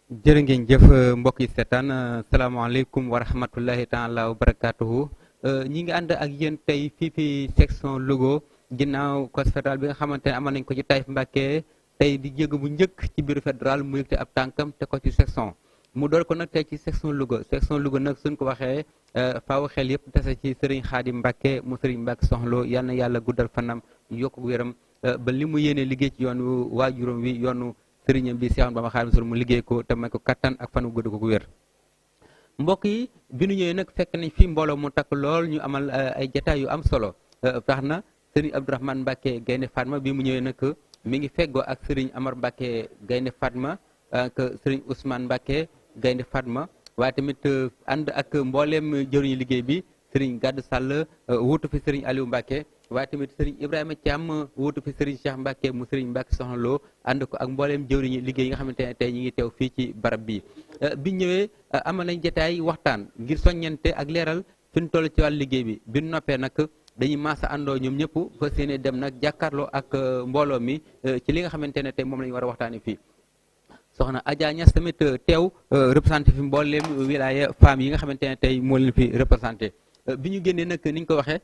jërë ngeen jëf mbokk yi seetaan salaamaaleykum wa rahmatullahi taala wa barakaatuhu ñi ngi ànd ak yéen tey fii fi section Louga ginnaaw cos fédéral bi nga xamante ne amoon nañ ko ci Taïf Mbacké tey di jéego bu njëkk ci bureau fédéral mu yëkkati ab tànkam te ko ci section mu door ko nag tey ci section Louga nag suñ ko waxee faaw xel yëpp tase ci Serigne Khadim Mbacké mu Serigne Mbacké Soxna Lo yal na yàlla guddal fanam yokk wéram ba li mu yéene liggéey ci yoonu waajuram wi yoonu sëriñam bi Seex Bamba Xaadimu Rasuul mu liggéey ko te may ko kattan ak fan wu gudd ko wér. mbokk yi bi nu ñëwee nag fekk nañ fi mbooloo mu takk lool ñu amal ay jataay yu am solo tax na sëriñ Abdourahmane Mbacké Gaynde Fatma bi mu ñëwee nag mi ngi feggoo ak sëriñ Amar Mbacké Gaynde Fatma ak sëriñ Ousmane Mbacké Gaynde Fatma waaye tamit ànd ak mbooleem jëriñu liggéey bi sëriñ Gadd Sall wuutu fi sëriñ Aliou Mbacké waaye tamit sëriñ Ibrahima Thiam wuutu fi sëriñ Cheikh Mbacké mu sëriñ Mbacké Soxna Lo ànd ko ak mbooleem jëwriñu liggéey yi nga xamante ne tey ñi ngi teew fii ci barab bi bi ñëwee amal nañ jotaay waxtaan ngir soññante ak leeral fi ñu toll ci wàllu liggéey bi bi ñu noppee nag dañuy maasa àndoo ñoom ñëpp fas yéene dem nag jàkkaarloo ak mbooloo mi ci li nga xamante ne tey moom la ñu war a waxtaanee fii soxna Adja Niass tamit teew représenté fi mbooleem wilaya femmes yi nga xamante ne tey moo leen fi représenté bi ñu génnee nag ni ñu ko waxee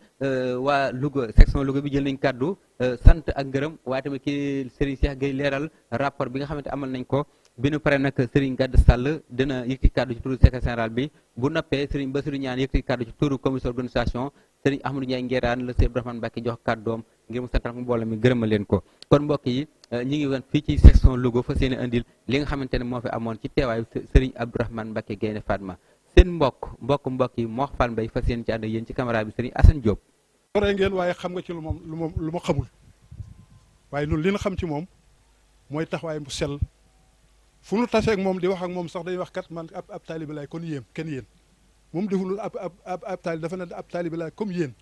waa Louga section Louga bi jël nañ kàddu sant ak ngërëm waaye tamit ki Serigne Cheikh Gueye leeral rapport bi nga xamante amal nañ ko bi nu pare nag Serigne Gadd Sall dina yëkkati kàddu ci turu secrétaire général bi bu noppee Serigne Bassirou Niane yëkkati kàddu ci turu commission organisation Serigne Ahmadou Ndiaye Nguérane la Serigne Abdourahmane Mbacké jox kàddoom ngir mu santal ko mbooloo mi gërëma leen ko kon mbokk yi ñi ngi woon fii ci section Louga fas yéene indil li nga xamante ne moo fi amoon ci teewaayu Serigne Abdourahmane Mbacké Gaynde Fatma seen mbokk yi moo Fall Mbaye fas yéene ci ànd yéen ci caméra bi Serigne Assane Diop. waree ngeen waaye xam nga ci lu ma xamul waaye ñun li ñu xam ci moom mooy taxawaay bu sell fu nu taseeg moom di wax ak moom sax day wax kat man ab taalibe laay kon yéen kenn yéen moom deful ab taalibe dafa ne ab taalibe laay comme yéen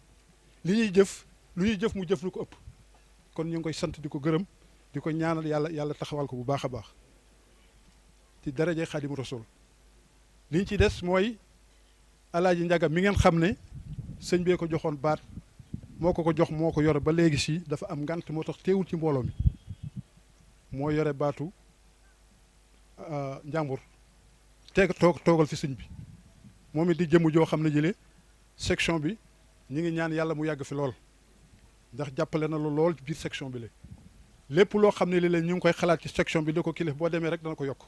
li ñuy jëf lu ñuy jëf mu jëf lu ko ëpp kon ñu ngi koy sant di ko gërëm di ko ñaanal yàlla taxawal ko bu baax a baax ci daraje Xaadimu Rasuul li ñu ci des mooy alaaji Njaga mi ngeen xam ne sëñ bee ko joxoon baat moo ko jox moo ko yore ba léegi si dafa am ngant moo tax teewul ci mbooloo mi moo yore baatu njàmbur toogal fi sëñ bi moom it di jëmm joo xam ne jëlee section bi ñi ngi ñaan yàlla mu yàgg fi lool ndax jàppale na lool ci biir section bi la lépp loo xam ne li leen ñu ngi koy xalaat ci section bi da ko kilif boo demee rek dana ko yokk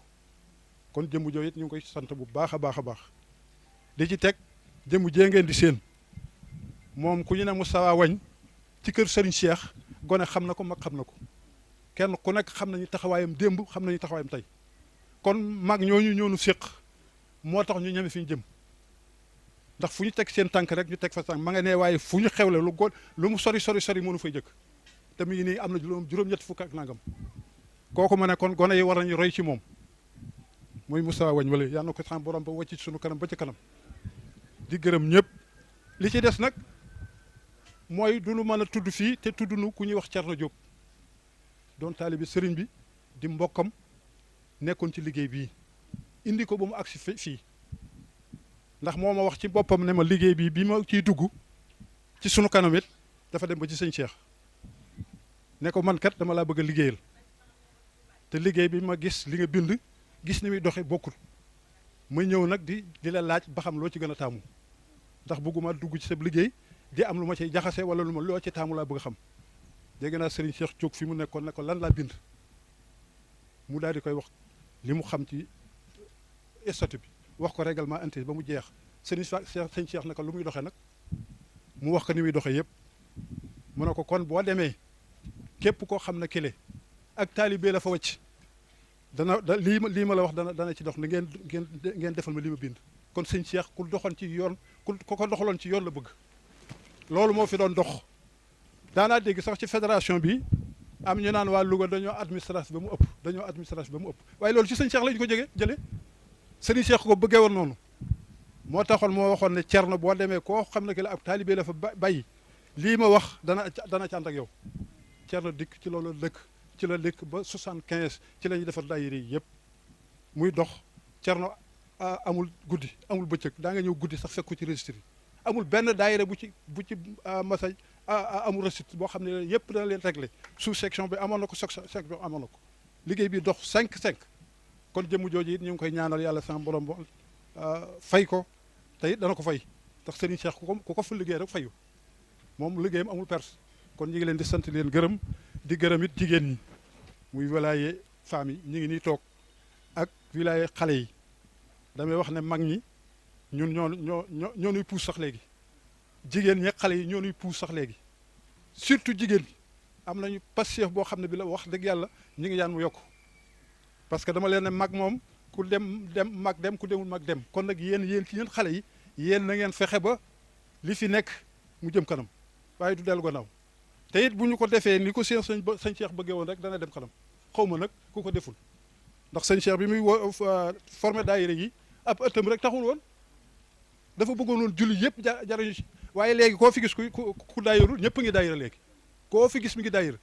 kon jëmm joo it ñu ngi koy sant bu baax a baax a baax di ci teg jëmm jee ngeen di seen moom ku ñu ne Moustapha Wagne ci kër Serigne Cheikh gone xam na ko mag xam na ko kenn ku nekk xam nañu taxawaayam démb xam nañu taxawaayam tey kon mag ñooñu ñoonu séq moo tax ñu ñeme fi ñu jëm ndax fu ñu teg seen tànk rek ñu teg fa tànk ma nga ne waaye fu ñu xewle lu mu sori mënu fay jëkk te mu ngi nii am na juróom-ñett fukk ak nangam kooku ma ne kon gone yi war nañu roy ci moom muy Moustapha Wagne wala yal na ko xam borom ba wàcc ci sunu kanam ba ci kanam di gërëm ñëpp li ci des nag mooy du nu mën a tudd fii te tudd nu ku ñuy wax Thierno Diop doon taalibi sëriñ bi di mbokkam nekkoon ci liggéey bii indi ko ba mu agsi fii ndax moo ma wax ci boppam ne ma liggéey bi ma ciy dugg ci sunu kanam it dafa dem ba ci sëñ Cheikh ne ko man kat dama laa bëgg a liggéeyal te liggéey bi ma gis li nga bind gis ni muy doxe bokkul ma ñëw nag di la laaj ba xam loo ci gën a taamu ndax bëgguma dugg ci sa liggéey di am lu ma ciy jaxase wala lu ma loo ci taamu laa bëgg a xam dégg naa Serigne Cheikh jóg fi mu nekkoon ne ko lan laa bind mu daal di koy wax li mu xam ci statut bi wax ko règlement intérieur ba mu jeex sëñ Cheikh ne ko lu muy doxee nag mu wax ko ni muy doxee yëpp mu ne ko kon boo demee képp koo xam ne kile ak taalibe la fa wàcc lii ma la wax dana ci dox ne ngeen defal ma li ma bind kon sëñ Cheikh ku doxoon ci yoon ku ko doxaloon ci yoon la bëgg loolu moo fi doon dox daanaa dégg sax ci fédération bi am ñu naan waa Louga dañoo administration ba mu ëpp waaye loolu ci sëñ Cheikh lañu ko jëlee sëñ Cheikh ko bëggee woon noonu moo taxoon moo waxoon ne Thierno boo demee koo xam ne ki la ab taalibe la fa bàyyi lii ma wax dana ci ànd ak yow Thierno dikk ci loolu ci la dëkk ba 75 ci la ñuy defar daayira yi yëpp muy dox Thierno amul guddi amul bëccëg daa nga ñëw guddi sax fekk ko ci registre amul benn daayira bu ci masaj amul registre boo xam ne yëpp dana leen réglé sous section bi amoon na ko section amoon na ko liggéey bi dox 5-5 kon jëmm jooju it ñu ngi koy ñaanal yàlla sama borom fay ko te it dana ko fay ndax Serigne Cheikh ku ko fa liggéey rek fayu moom liggéeyam amul perte kon ñu ngi leen di sant leen gërëm di gërëm it jigéen ñi muy wilaaye femmes yi ñu ngi nii toog ak wilaaye xale yi damay wax ne mag ñi ñun ñoo ñuy puus sax léegi jigéen ñi xale yi ñoo ñuy puus sax léegi surtout jigéen ñi am nañu passif boo xam ne bi la wax dëgg yàlla ñu ngi yaan mu yokk parce que dama leen ne mag moom ku dem mag dem ku demul mag dem kon nag yéen ci yéen xale yi yéen na ngeen fexe ba li fi nekk mu jëm kanam waaye du dellu gannaaw te it bu ñu ko defee ni ko sëñ Cheikh bëggee woon rek dana dem kanam xaw ma nag ku ko deful ndax sëñ Cheikh bi muy formé daayira yi ab ëttam rek taxul woon dafa bëggoon woon julli yëpp jariñu ci waaye léegi koo fi gis ku daayiru ñëpp ngi daayira léegi koo fi gis mi ngi daayira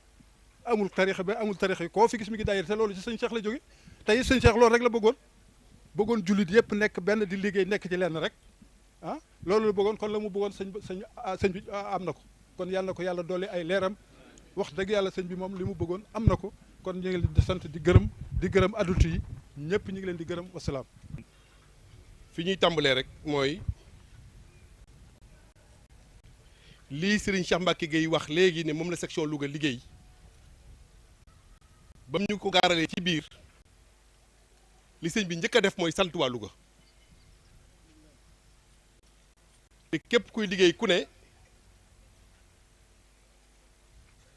amul tarixa ba amul tarixa yi koo fi gis mi ngi daayira te loolu ci sëñ Cheikh la jóge te it sëñ Cheikh loolu rek la bëggoon jullit yëpp nekk benn di liggéey nekk ci lenn rek ah loolu la bëggoon kon la mu bëggoon sëñ bi am na ko kon yàlla na ko yàlla dolli ay leeram wax dëgg yàlla sëñ bi moom li mu bëggoon am na ko kon ñu ngi leen di sant di gërëm adulte yi ñëpp ñu ngi leen di gërëm wasalaam. fi ñuy tàmbalee rek mooy lii Serigne Cheikh Mbacke Gueye wax léegi ne moom la section Louga liggéey ba mu ñu ko gaaralee ci biir li sëñ bi njëkk a def mooy sant waa Louga te képp kuy liggéey ku ne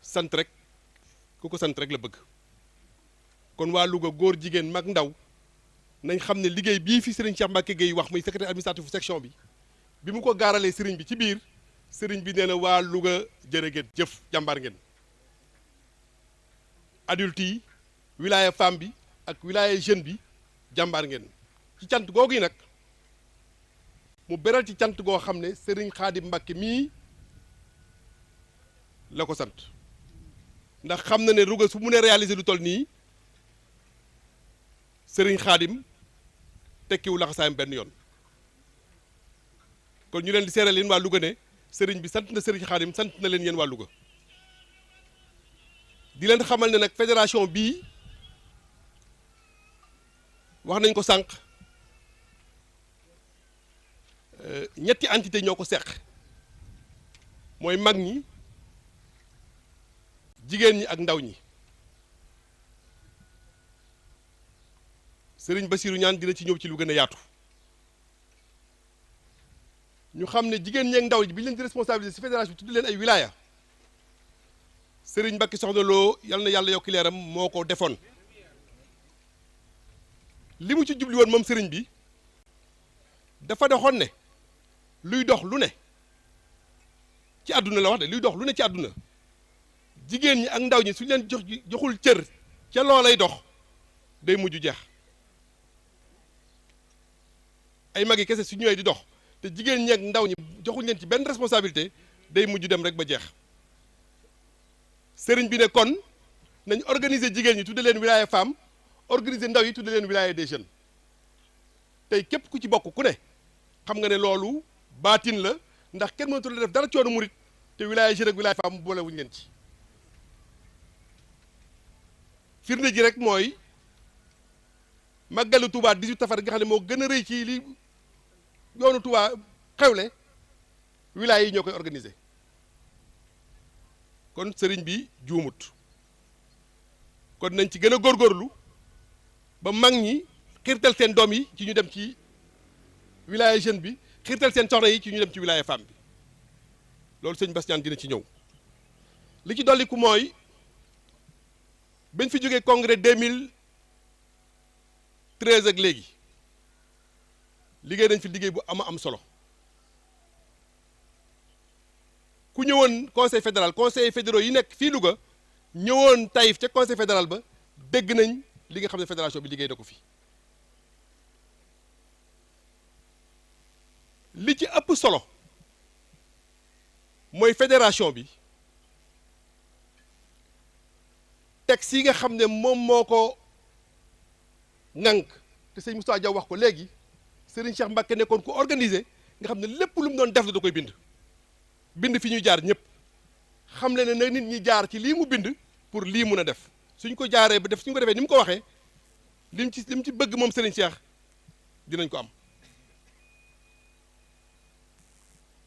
sant rek ku ko sant rek la bëgg kon waa Louga góor jigéen mag ndaw nañ xam ne liggéey bii fi Serigne Cheikh Mbacke Gueye wax muy secrétaire administratif section bi mu ko gaaralee Serigne bi ci biir Serigne bi nee na waa Louga jërë ngeen jëf jàmbaar ngeen adulte yi wilaya femme bi ak wilaya jeune bi jàmbaar ngeen ci cant googu yi nag mu beral ci cant goo xam ne Serigne Khadim Mbacke mii la ko sant ndax xam na ne Louga su mu ne réaliser lu toll nii Serigne Khadim tekkiwu laxasaayam benn yoon kon ñu leen di seeral leen waa Louga ne Serigne bi sant na Serigne Khadim sant na leen yéen waa Louga di leen xamal ne nag fédération bii wax nañ ko sànq ñetti entité ñoo ko seq mooy mag ñi jigéen ñi ak ndaw ñi Serigne Bassirou ñaan dina ci ñëw ci lu gën a yaatu ñu xam ne jigéen ñi ak ndaw ñi bi ñu leen di responsabiliser ci fédération bi tudd leen ay wilaya Serigne Mbacke Soxna Lo yal na yàlla yokki leeram moo ko defoon li mu ci jubli woon moom Serigne bi dafa doxoon ne luy dox lu ne ci àdduna la wax de luy dox lu ne ci àdduna jigéen ñi ak ndaw ñi suñu leen joxul cër ca loo lay dox day mujj jeex ay mag yi kese su ñëwee di dox te jigéen ñi ak ndaw ñi joxuñ leen ci benn responsabilité day mujj dem rek ba jeex sëriñ bi ne kon nañ organiser jigéen ñi tudde leen wilaya femme organiser ndaw yi tudde leen wilaya des jeunes tey képp ku ci bokk ku ne xam nga ne loolu baatin la ndax kenn mënatul def dara coono murit te wilaya jeune ak wilaya femme boole wuñ leen ci firnde ji rek mooy màggalu Touba 18 safar nga xam ne moo gën a rëy ci li yoonu Touba xewle wilaya yi ñoo koy organiser kon sëriñ bi juumut kon nañ ci gën a góorgóorlu ba mag ñi xiirtal seen doom yi ci ñu dem ci wilaya jeune bi xiirtal seen soxna yi ci ñu dem ci wilaya femme bi loolu sëñ Bass Ñaan dina ci ñëw li ci dolliku mooy bañ fi jógee congrès 2013 ak léegi liggéey nañ fi liggéey bu am solo ku ñëwoon conseil fédéral conseil fédéraux yi nekk fii Louga ñëwoon Taïf ca conseil fédéral ba dégg nañ li nga xam ne fédération bi liggéey na ko fi li ci ëpp solo mooy fédération bi texte yi nga xam ne moom moo ko ŋànk te sëñ Moustapha Diaw wax ko léegi Serigne Cheikh Mbacke nekkoon ku organisé nga xam ne lépp lu mu doon def da koy bind fi ñuy jaar ñëpp xam le ne na nit ñi jaar ci lii mu bind pour lii mun a def suñ ko jaaree ba def suñ ko defee ni mu ko waxee lim ci bëgg moom Serigne Cheikh dinañ ko am.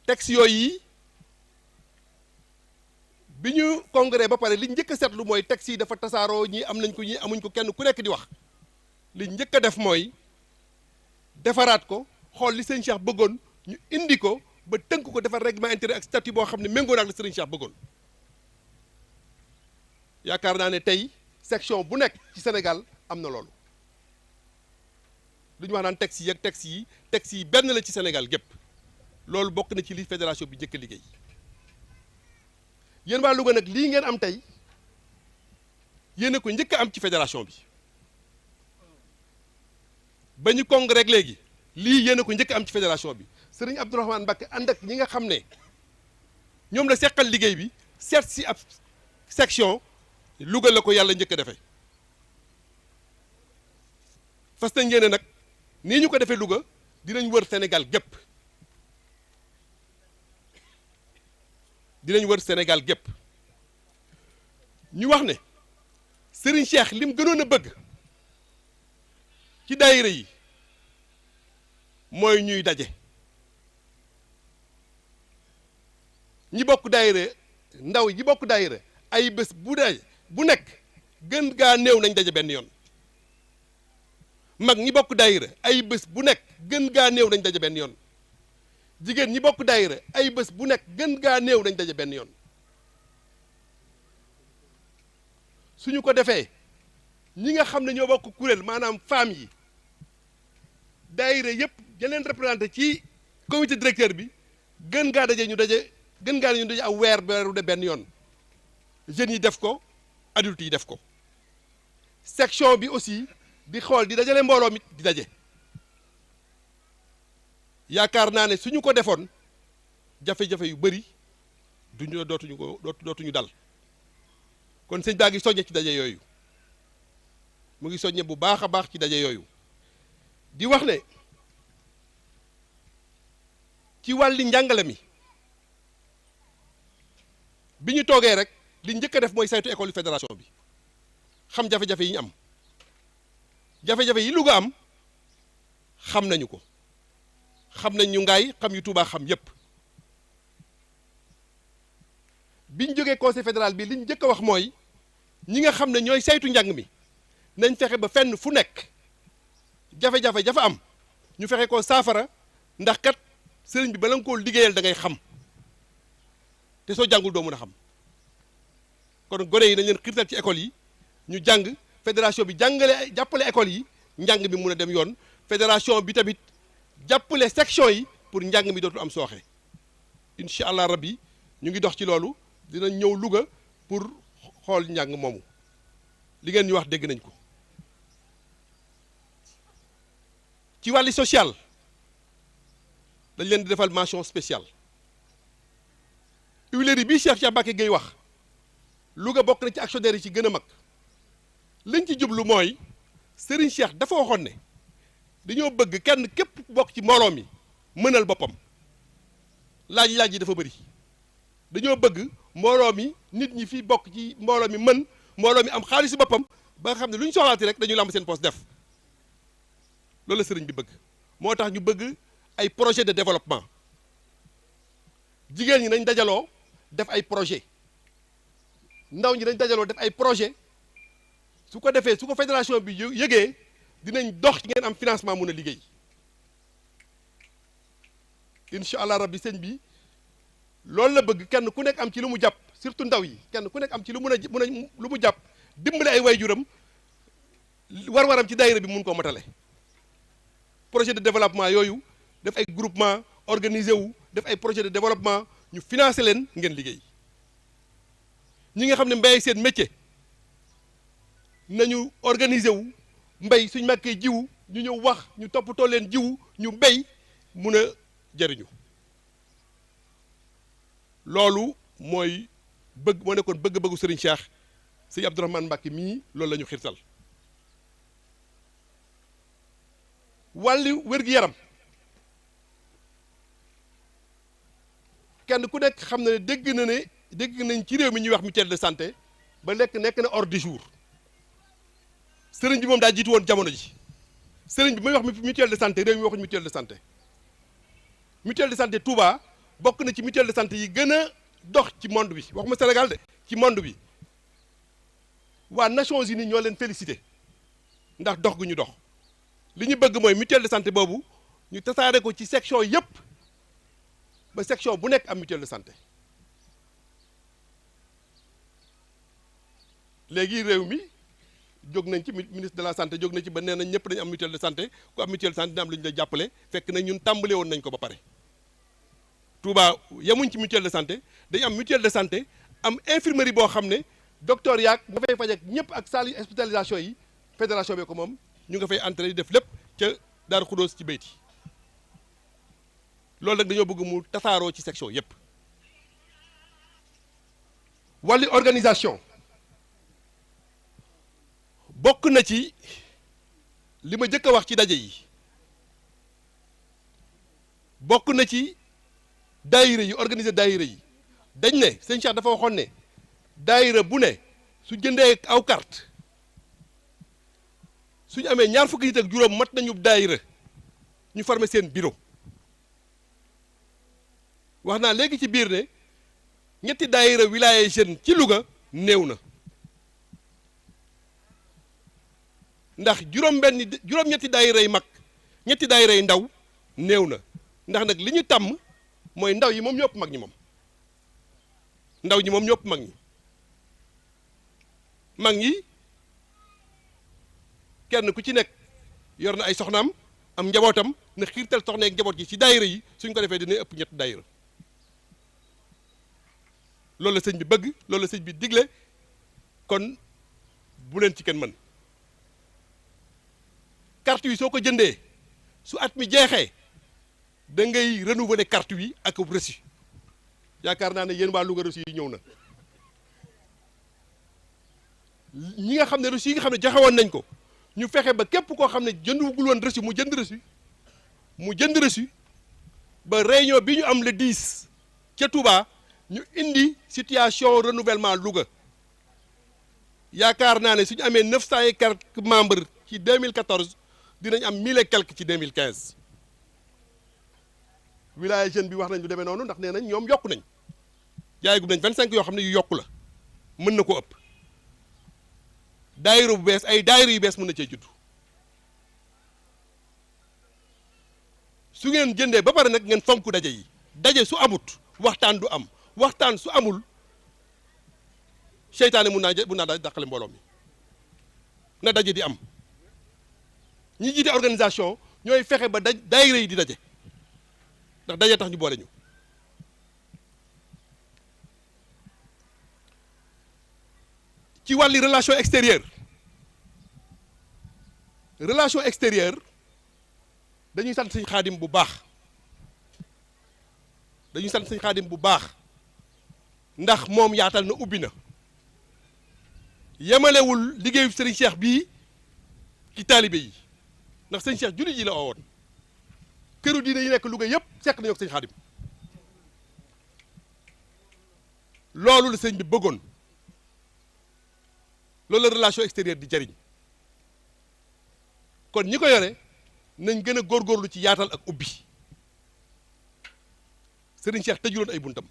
texte yooyu bi ñu congrès ba pare li njëkk a seetlu mooy texte yi dafa tasaaroo ñii am nañ ko ñii amuñ ko, kenn ku nekk di wax. li njëkk a def mooy defaraat ko xool li Serigne Cheikh bëggoon ñu indi ko ba tënk ko defar règlement intérieur ak statut boo xam ne méngoo na ak la Serigne Cheikh bëggoon. yaakaar naa ne tey section bu nekk ci Sénégal am na loolu lu ñu wax naan texte yi ak texte yi benn la ci Sénégal gépp loolu bokk na ci li fédération bi njëkk a liggéey. yéen waa Louga nag lii ngeen am tey yéen a ko njëkk a am ci fédération bi ba ñu congrès rek léegi lii yéen a ko njëkk a am ci fédération bi Serigne Abdourahmane Mbacké ànd ak ñi nga xam ne ñoom la seqal liggéey bi seet si ab section Louga la ko yàlla njëkk a defee fas nañ yéene nag nii ñu ko defee Louga dinañ wër Sénégal gépp ñu wax ne Serigne Cheikh lim gënoon a bëgg ci daayira yi mooy ñuy daje ñi bokk daayira ndaw yi bokk daayira ay bés bu nekk gën gaa néew nañ daje benn yoon mag ñi bokk daayira ay bés bu nekk gën gaa néew nañ daje benn yoon jigéen ñi bokk daayira ay bés bu nekk gën gaa néew nañ daje benn yoon suñu ko defee ñi nga xam ne ñoo bokk kuréel maanaam femmes yi daayira yëpp yeneen représenté ci comité directeur bi gën gaa daje ñu daje aw weeru de benn yoon jeunes yi def ko adultes yi def ko section bi aussi di xool di dajale mbooloo mi di daje yaakaar naa ne suñu ko defoon jafe-jafe yu bëri dootuñu dal kon sëñ baa ngi soññe ci daje yooyu mu ngi soññe bu baax a baax ci daje yooyu di wax ne ci wàlli njàngale mi bi ñu toogee rek li njëkk a def mooy saytu école fédération bi xam jafe-jafe yi ñu am jafe-jafe yi Louga am xam nañu ko xam nañ ñu ngaay xam yu Touba xam yépp biñ jógee conseil fédéral bi liñ njëkk a wax mooy ñi nga xam ne ñooy saytu njàng mi nañ fexe ba fenn fu nekk jafe-jafe jafa am ñu fexe ko saafara ndax kat sëriñ bi bala nga koo liggéeyal da ngay xam te soo jàngul doo mën a xam kon gone yi nañ leen xiirtal ci école yi ñu jàng fédération bi jàppale école yi njàng mi mun a dem yoon fédération bi tamit jàppale section yi pour njàng mi dootul am sooxe incha allah rabbi ñu ngi dox ci loolu dinañ ñëw Louga pour xool njàng moomu li ngeen ñu wax dégg nañ ko ci wàlli social dañ leen di defal mention spéciale huilerie bii Cheikh Mbacké Gueye wax Louga bokk na ci actionnaire yi ci gën a mag liñ ci jublu mooy Serigne Cheikh dafa waxoon ne dañoo bëgg kenn képp bokk ci mbooloo mi mënal boppam laaj yi dafa bëri dañoo bëgg mbooloo mi nit ñi fi bokk ci mbooloo mi mën mbooloo mi am xaalis si boppam ba nga xam ne lu ñu soxlaati rek dañuy lamb seen poste def loolu la sëriñ bi bëgg moo tax ñu bëgg ay projet de développement jigéen ñi nañ dajaloo def ay projet ndaw ñi nañ dajaloo def ay projet su ko defee su ko fédération bi yëgee dinañ dox ci ngeen am financement mun a liggéey incha allah rabbi sëñ bi loolu la bëgg kenn ku nekk am ci lu mu jàpp surtout ndaw yi kenn ku nekk am ci lu lu mu jàpp dimbale ay waajuram war-waram ci daayira bi mun koo matale projet de développement yooyu def ay groupement organisé wu def ay projet de développement ñu financé leen ngeen liggéey ñi nga xam ne mbéy seen métier nañu organisé wu mbéy suñ màkkee jiwu ñu ñëw wax ñu toppatoo leen jiwu ñu mbéy mun a jëriñu loolu mooy moo nekkoon bëgg-bëggu Serigne Cheikh sëñ Abdourahmane Mbacké mii loolu la ñu xirtal wàllu wér-gi-yaram kenn ku nekk xam na ne dégg nañ ci réew mi ñuy wax mutuelle de santé ba nekk na ordre du jour sëriñ bi moom daa jiitu woon jamono ji sëriñ bi may wax mutuelle de santé réew mi waxuñ mutuelle de santé mutuelle de santé Touba bokk na ci mutuelle de santé yi gën a dox ci monde bi waxuma Sénégal de ci monde bi waa Nations Unies ñoo leen félicité ndax dox gu ñu dox li ñu bëgg mooy mutuelle de santé boobu ñu tasaare ko ci section yépp ba section bu nekk am mutuelle de santé léegi réew mi jóg nañ ci ministre de la santé jóg nañ ci ba nee nañ ñëpp dañu am mutuelle de santé ku am mutuelle de santé dina am lu ñu la jàppale fekk na ñun tàmbale woon nañ ko ba pare Touba yemuñ ci mutuelle de santé dañu am mutuelle de santé am infirmerie boo xam ne docteur yaag nga fay faj ak ñëpp ak salle hospitalisation yi fédération bi ko moom ñu nga fay entré di def lépp ca Daaru Xudóos ci bayti loolu nag dañoo bëgg mu tasaaroo ci section yépp wàllu organisation bokk na ci li ma jëkk a wax ci daje yi bokk na ci daayira yi organiser daayira yi dañ ne sëñ Cheikh dafa waxoon ne daayira bu ne su jëndee aw carte suñu amee ñaar fukki nit ak juróom mat nañu daayira ñu former seen bureau wax naa léegi ci biir ne ñetti daayira wilaya jeune ci Louga néew na ndax juróom-ñetti daayira yi mag ñetti daayira yi ndaw néew na ndax nag li ñu tàmm mooy ndaw yi moom ñëpp mag ñi moom ndaw ñi moom ñëpp mag ñi kenn ku ci nekk yor na ay soxnaam am njabootam na xiirtal soxna ak njaboot gi ci daayira yi suñ ko defee dina ëpp ñetti daayira loolu la sëñ bi bëgg loolu la sëñ bi digle kon bu leen ci kenn mën carte yi soo ko jëndee su at mi jeexee da ngay renouveler carte yi ak reçu yaakaar naa ne yéen waa Louga reçu yi ñëw na ñi nga xam ne reçu yi nga xam ne joxe woon nañ ko ñu fexe ba képp koo xam ne jëndugul woon reçu mu jënd reçu ba réunion bi ñu am le 10 ca Touba ñu indi situation renouvellement Louga yaakaar naa ne suñu amee 900 et quelques membres ci 2014 dinañ am 1000 et quelques ci 2015 wilaya jeune bi wax nañ du demee noonu ndax nee nañ ñoom yokku nañ jaay gum nañ 25 yoo xam ne yu yokku la mën na ko ëpp daayira bu bees ay daayira yu bees mën na cee judd su ngeen jëndee ba pare nag ngeen fonk daje yi daje su amut waxtaan du am waxtaan su amul seytaane mun naa dàqale mbooloo mi na daje di am ñi jiite organisation ñooy fexe ba daayira yi di daje ndax daje tax ñu boole ñu ci wàlli relation extérieure dañuy sant sëñ Xaadim bu baax ndax moom yaatal na ubbi na yemalewul liggéeyu sëriñ Cheikh bii ci taalibe yi ndax sëñ Cheikh jullit yi la oowoon këru diine yi nekk Louga yëpp sekk nañu ak sëñ Xaadim loolu la sëñ bi bëggoon loolu la relation extérieure di jariñ kon ñi ko yore nañ gën a góorgóorlu ci yaatal ak ubbi sëriñ Cheikh tëjuloon ay buntam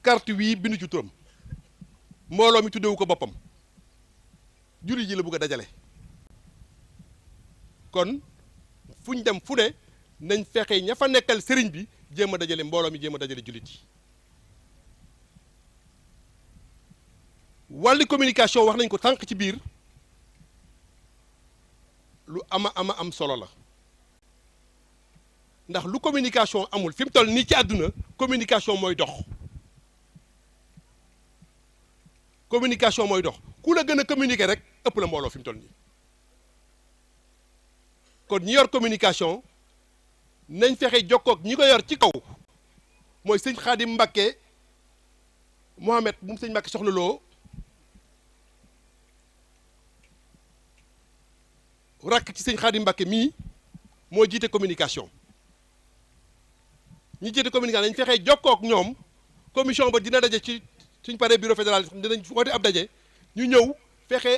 carte wii bindu ci turam mbooloo mi tuddewu ko boppam jullit ji la bëgg a dajale kon fu ñu dem fu ne nañ fexe ña fa nekkal sëriñ bi jéem a dajale mbooloo mi jéem a dajale jullit yi wàllu communication wax nañ ko tànk ci biir lu am solo la ndax lu communication amul fi mu toll nii ci àdduna communication mooy dox ku la gën a communiquer rek ëpp la mbooloo fi mu toll nii kon ñi yor communication nañ fexe jokkoog ñi ko yor ci kaw mooy sëñ Xaadim Mbakke Mohamed bu mu sëñ Mbakke soxna loo rakk ci sëñ Xaadim Mbakke mii moo jiite communication ñi jiite communication nañ fexe jokkoog ñoom commission ba dina daje ci suñ paree bureau fédéral dinañ woote ab daje ñu ñëw fexe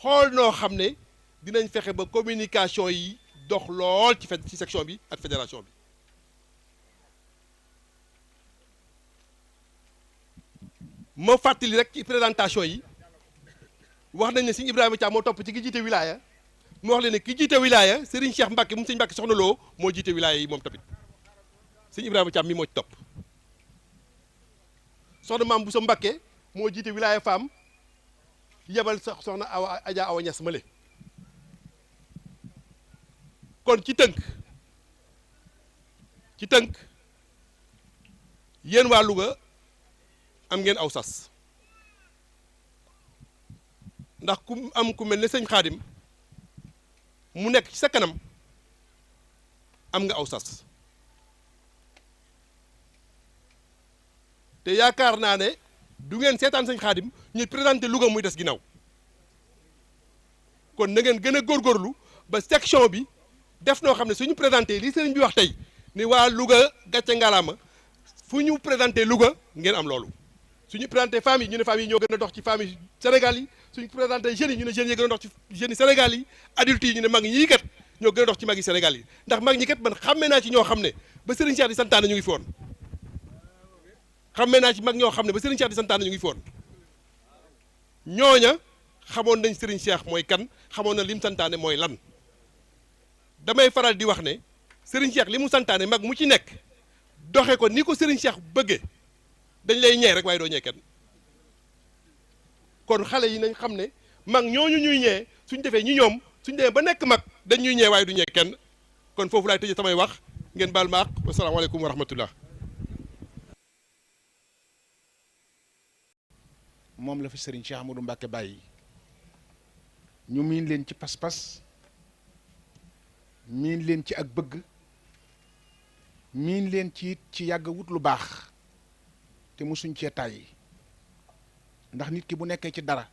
xool noo xam ne dinañ fexe ba communication yi dox lool ci section bi ak fédération bi. ma fàttali rek ci présentation yi wax nañ ne Sëñ Ibrahima Thiam moo topp ci ki jiite wilaya mu wax leen ne ki jiite wilaya Serigne Cheikh Mbacke mu Sëñ Mbacke Soxna Lo moo jiite wilaya yi moom tamit Sëñ Ibrahima Thiam mi moo ci topp. soxna maam Bousso Mbacke moo jiite wilaya femme yebal soxna Awa Adja Awa Niass Male. kon ci tënk yéen waa Louga am ngeen aw sas ndax ku mel ne sëñ Xaadim mu nekk ci sa kanam am nga aw sas te yaakaar naa ne du ngeen seetaan sëñ Xaadim ñuy présenté Louga muy des ginnaaw kon na ngeen gën a góorgóorlu ba section bi def noo xam ne suñu présenté li sëriñ bi wax tey ni waa Louga gàcce ngalaama fu ñu présenté Louga ngeen am loolu suñu présenté femmes yi ñu ne femmes yi ñoo gën a dox ci femmes yi Sénégal yi suñu présenté jeunes yi ñu ne jeunes yi gën a dox ci jeunes yi Sénégal yi adultes yi ñu ne mag ñii kat ñoo gën a dox ci mag yi Sénégal yi ndax mag ñi kat man xammee naa ci ñoo xam ne ba Serigne Cheikh di santaane ñu ngi fi woon xammee naa ci mag ñoo xam ne ba Serigne Cheikh di santaane ñu ngi fi woon ñooña xamoon nañ Serigne Cheikh mooy kan xamoon na lim santaane mooy lan damay faral di wax ne Serigne Cheikh li mu santaane mag mu ci nekk doxe ko ni ko Serigne Cheikh bëggee dañ lay ñee rek waaye doo ñee kenn kon xale yi nañ xam ne mag ñooñu ñuy ñee suñ defee ñi ñoom suñ demee ba nekk mag dañ ñuy ñee waaye du ñee kenn kon foofu laay tëjee samay wax ngeen baal ma àq wasalaamaaleykum wa rahmatullah. moom la fi Serigne Cheikh Amadou Mbacke bàyyi ñu miin leen ci pas-pas miin leen ci ak bëgg miin leen ci it ci yàgg wut lu baax te musuñ cee tàyyi ndax nit ki bu nekkee ci dara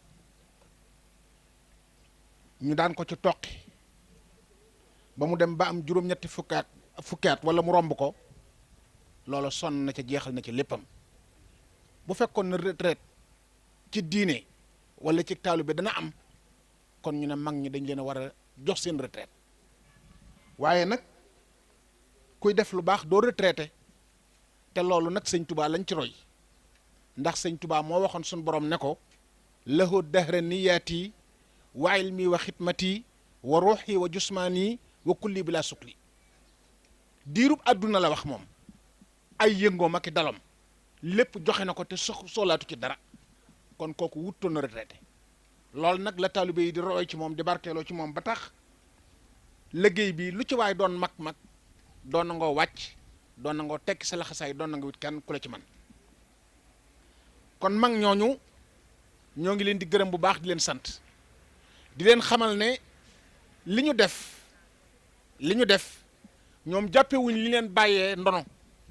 ñu daan ko ci toqi ba mu dem ba am juróom-ñetti fukkaat wala mu romb ko loola sonn na ca jeexal na ci léppam bu fekkoon na retraite ci diine wala ci taalibe dana am kon ñu ne mag ñi dañ leen a war a jox seen retraite waaye nag kuy def lu baax doo retraité te loolu nag sëñ Touba lañ ci roy ndax sëñ Touba moo waxoon suñu borom ne ko lahu dahra niyaati wa ilmi wa xidmati wa ruuxi wa jusmaani wa kulli bila sukli diirub àdduna la wax moom ay yëngoom ak i dalam lépp joxe na ko te soxlaatu ci dara kon kooku wuttoon na retraité loolu nag la taalibe yi di roy ci moom di barkeeloo ci moom ba tax liggéey bi lu ci waay doon mag doon na ngoo wàcc doon na ngoo tekki sa laxasaay doon na nga wit kenn ku la ci man kon mag ñooñu ñoo ngi leen di gërëm bu baax di leen sant di leen xamal ne li ñu def ñoom jàppewuñ li leen bàyyee ndono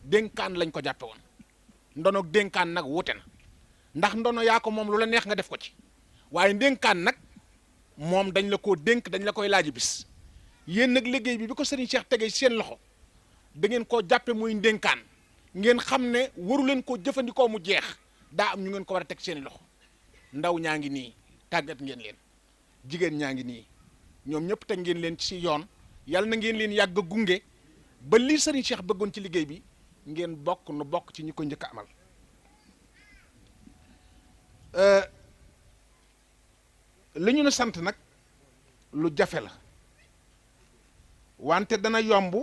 dénkaan lañ ko jàppe woon ndono dénkaan nag wute na ndax ndono yaa ko moom lu la neex nga def ko ci waaye dénkaan nag moom dañ la koo dénk dañ la koy laaji bis yéen nag liggéey bi ko Serigne Cheikh tegee seen loxo da ngeen koo jàppe muy ndénkaan ngeen xam ne waru leen koo jëfandikoo mu jeex daa am ñu ngeen ko war a teg seen loxo ndaw ñaa ngi nii tàggat ngeen leen jigéen ñaa ngi nii ñoom ñëpp teg ngeen leen ci yoon yàlla na ngeen leen yàgg a gunge ba lii Serigne Cheikh bëggoon ci liggéey bi ngeen bokk nu bokk ci ñi ko njëkk a amal li ñu ne sant nag lu jafe la wante dana yomb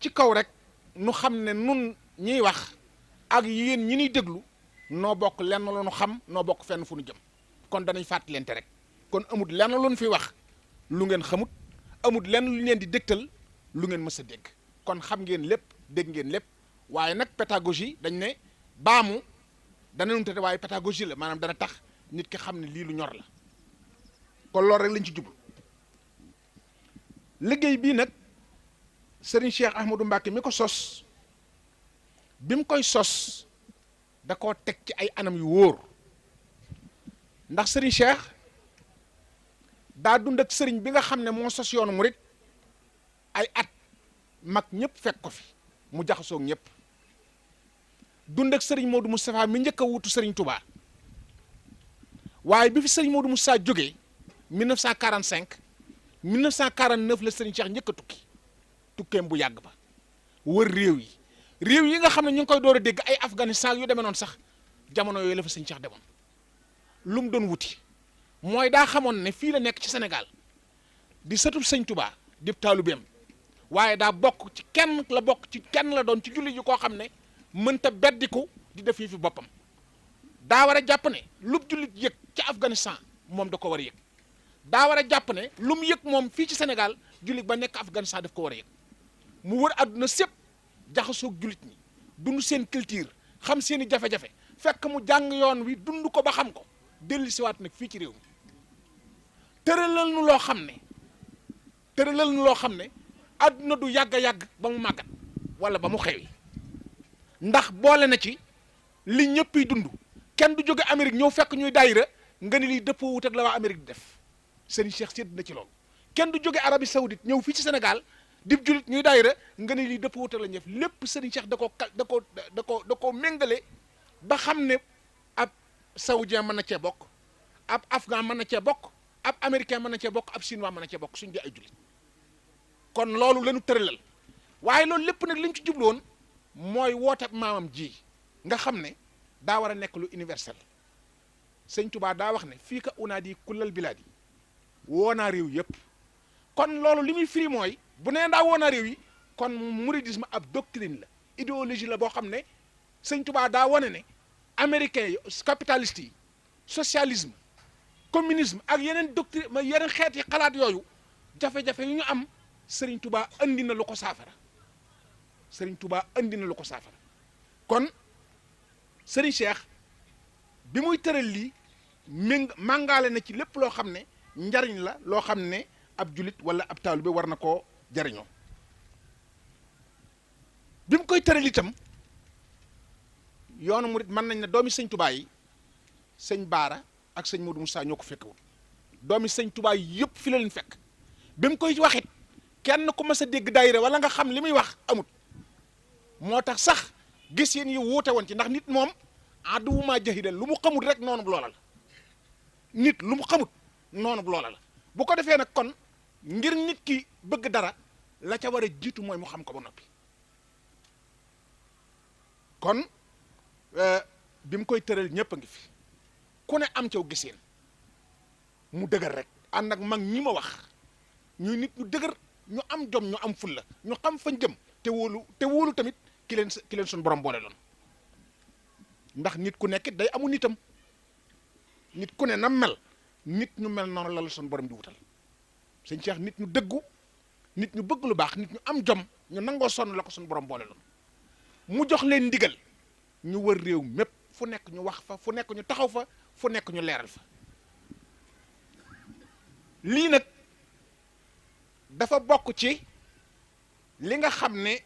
ci kaw rek nu xam ne nun ñiy wax ak yéen ñi ñuy déglu noo bokk lenn lu nu xam noo bokk fenn fu nu jëm kon danañ fàttalente rek kon amut lenn lu nu fi wax lu ngeen xamut amut lenn lu leen di dégtal lu ngeen mës a dégg kon xam ngeen lépp dégg ngeen lépp waaye nag pédagogie dañ ne baamu dana nu tete waaye pédagogie la maanaam dana tax nit ki xam ne lii lu ñor la kon loolu rek lañ ci jublu liggéey bii nag Serigne Cheikh Ahmadou Mbacke mi ko sos bi mu koy sos da koo teg ci ay anam yu wóor ndax Serigne Cheikh daa dund ak Serigne bi nga xam ne moo sos yoonu murit ay at mag ñëpp fekk ko fi mu jaxasoog ñëpp dund ak Serigne Modou Moustapha mi njëkk a wutu Serigne Touba waaye bi fi sëriñ Modou Moussa jógee 1945 1949 la sëriñ Cheikh njëkk a tukki tukkeem bu yàgg ba wër réew yi nga xam ne ñu ngi koy door a dégg ay Afghanistan yu demee noonu sax jamono yooyu la fa sëriñ Cheikh demoon lu mu doon wuti mooy daa xamoon ne fii la nekk ci Sénégal di sëtub sëñ Touba di taalubeem waaye daa bokk ci kenn la doon ci julli ji koo xam ne mënta beddiku di def yi fi boppam daa war a jàpp ne lu jullit yëg ci Afghanistan moom da ko war a yëg daa war a jàpp ne lu mu yëg moom fii ci Sénégal jullit ba nekk Afghanistan daf ko war a yëg mu wër àdduna sépp jaxasoog jullit ñi dund seen culture xam seen i jafe-jafe fekk mu jàng yoon wi dund ko ba xam ko dellu siwaat nag fii ci réew mi tëralal nu loo xam ne àdduna du yàgg a yàgg ba mu màggat wala ba mu xewi ndax boole na ci li ñëpp yi dund kenn du jóge Amérique ñëw fekk ñuy daayira nga ni liy dëppoo wut ak la waa Amérique di def sëriñ Cheikh sédd na ci loolu kenn du jóge Arabie Saoudite ñëw fii ci Sénégal dib julit ñuy daayira nga ni liy dëppoo wut ak la ñu def lépp sëriñ Cheikh da ko méngale ba xam ne ab saoudien mën na cee bokk ab afghan mën na cee bokk ab américain mën na cee bokk ab chinois mën na cee bokk suñu di ay julit kon loolu lañu tëralal waaye loolu lépp nag li ñu ci jublu woon mooy woote maamam ji nga xam ne daa war a nekk lu universel sëñ Touba daa wax ne fii ka unaadi kullal bilaadi woo naa réew yëpp kon loolu li muy firi mooy bu nee daa woo naa réew yi kon mouridisme ab doctrine la idéologie la boo xam ne sëñ Touba daa wane ne américains yi capitalistes yi socialisme communisme ak yeneen doctrine yeneen xeeti xalaat yooyu jafe-jafe yu ñu am Serigne Touba andi na lu ko saafara Serigne Touba andi na lu ko saafara kon Serigne Cheikh bi muy tëral lii màngaale na ci lépp loo xam ne njariñ la loo xam ne ab julit wala ab taalibe war na koo jariñoo bi mu koy tëral itam yoonu murit mën nañ ne doomi sëñ Touba yi sëñ Baara ak sëñ Modou Moussa ñoo ko fekkewul doomi sëñ Touba yi yëpp fi la leen fekk bi mu koy waxit kenn ku mas a dégg daayira wala nga xam li muy wax amut moo tax sax gis yéen yi wuute woon ci ndax nit moom aduwuma jahila lu mu xamut rek noonu bu loola la nit lu mu xamut noonu bu loola la bu ko defee nag kon ngir nit ki bëgg dara la ca war a jiitu mooy mu xam ko ba noppi kon bi mu koy tëral ñëpp a ngi fi ku ne am caw giseen mu dëgër rek ànd ak mag ñi ma wax ñuy nit ñu dëgër ñu am jom ñu am fulla ñu xam fañ jëm te wóolu tamit ki leen suñ borom boole loon ndax nit ku nekk day amu nitam nit ku ne na mel nit ñu mel noonu la suñ borom di wutal sëñ Cheikh nit ñu dëggu nit ñu bëgg lu baax nit ñu am jom ñu nangoo sonn la ko suñ borom boole loon mu jox leen ndigal ñu wër réew mépp fu nekk ñu wax fa fu nekk ñu taxaw fa fu nekk ñu leeral fa lii nag dafa bokk ci li nga xam ne